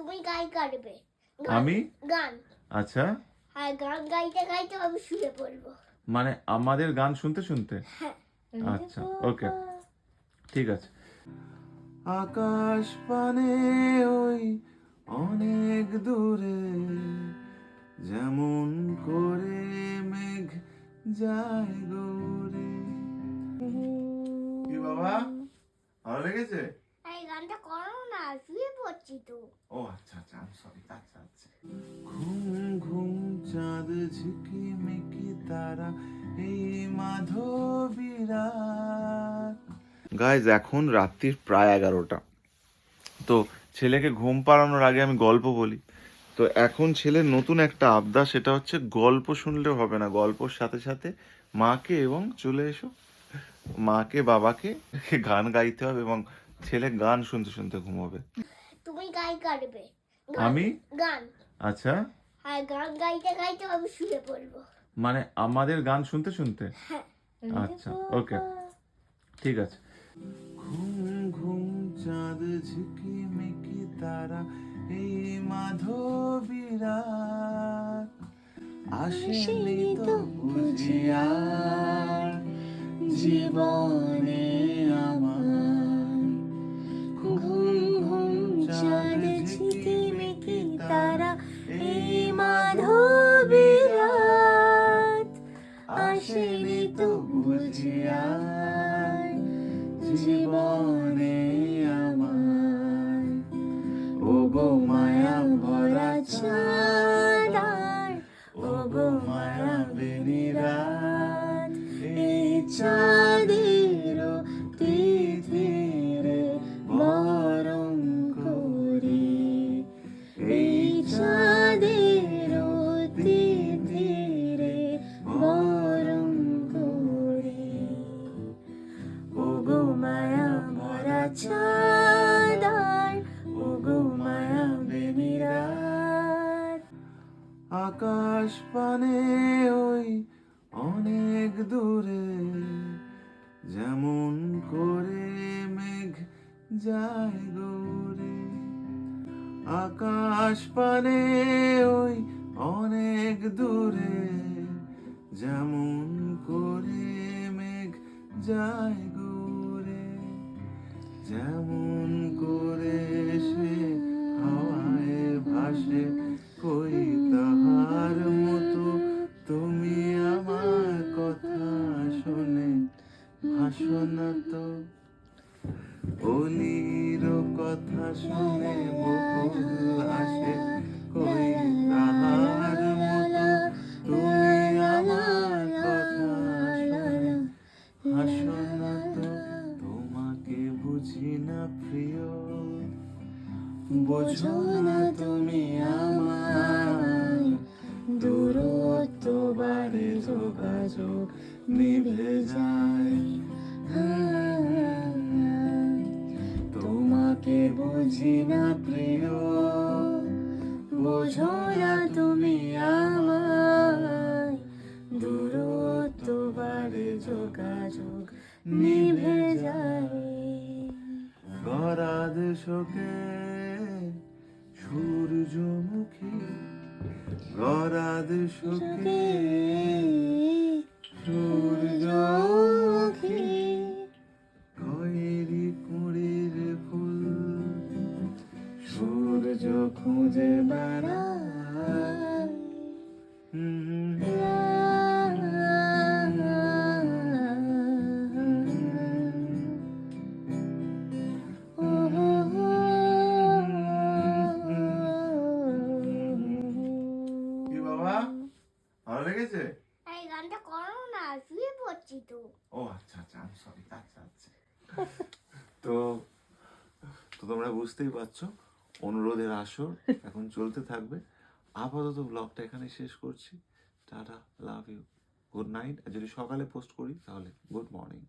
তুমি গাই গাইবে আমি গান। আচ্ছা, আর গান গাইতে গাইতে আমি শুয়ে পড়বো। মানে আমাদের গান শুনতে শুনতে? হ্যাঁ। আচ্ছা, ওকে, ঠিক আছে। আকাশ পানে ওই অনেক দূরে যেমন করে মেঘ যায় গৌরে। কি বাবা, ভালো লেগেছে? এই গানটা করো না, শুয়ে পড়ছি তো। ও আচ্ছা আচ্ছা, আই সরি। আচ্ছা আচ্ছা। ঘুম ঘুম চাঁদ ঝিকিমিকি তারা এই মাধবীরা। গাইজ, এখন রাত্রির প্রায় 11টা। তো ছেলেকে ঘুম পাড়ানোর আগে আমি গল্প বলি। তো এখন ছেলের নতুন একটা আবদার, সেটা হচ্ছে গল্প শুনলেও হবে না, গল্পর সাথে সাথে মাকে এবং চলে এসো মাকে বাবাকে গান গাইতে হবে, এবং ছেলে গান শুনতে শুনতে ঘুমোবে। তুমি গাই গাইবে আমি গান। আচ্ছা, আর গান গাইতে গাইতে আমি শুয়ে পড়বো। মানে আমাদের গান শুনতে শুনতে? হ্যাঁ। আচ্ছা, ওকে, ঠিক আছে। ঘুম ঘুম চাঁদ ঝিকিমিকি তারা এই মাধবীরা আসেনি তো বুঝিয়া জীবনে আমার। ঘুম ঘুম চাঁদ ঝিকিমিকি তারা এই মাধবীরা আসেনি তো বুঝিয়া জীবনে আমার। ও গো মায়া ভরা চাঁদার, ও গো মায়া বেনিরাত, এই চাঁদের তিথিরে বরং করি, এই চাঁদের তিথিরে বরং করি। ও গো মায়া ভরা চাঁদার, ও গো মায়া বেনিরাত। আকাশ পানে ওই অনেক দূরে যেমন করে মেঘ যায় গৌরে। আকাশ পানে ওই অনেক দূরে যেমন করে মেঘ যায় গৌরে। যেমন করে সে হাওয়ায় ভাসে কই তাহার মতো তুমি আমার কথা শুনে ভাসো না তো। অলির কথা শুনে বকুল আসে কই তাহার মতো তুমি আমার কথা শুনে হাসো না তো। তোমাকে বুঝি না প্রিয়, বোঝো না তুমি আমায়, দূরত্ব বাড়ে যোগাযোগ নিভে যায়। তোমাকে বুঝি না প্রিয়, বোঝো না তুমি আমায়, দূরত্ব বাড়ে যোগাযোগ নিভে যায়। গরাদ শোকে সূর্যমুখী, গরাদ শোকে সূর্যমুখী, খয়েরি কুঁড়ির ফুল সূর্য খুঁজে বেড়ায়। কি বাবা, ভালো লেগেছে? এই গানটা করো না, শুয়ে পড়ছি তো। ও আচ্ছা আচ্ছা, আই সরি। আচ্ছা আচ্ছা। তো তো তোমরা বুঝতেই পারছো, অনুরোধের আসর এখন চলতে থাকবে। আপাতত ব্লগটা এখানে শেষ করছি। টাটা, লাভ ইউ, গুড নাইট। আর যদি সকালে পোস্ট করি তাহলে গুড মর্নিং।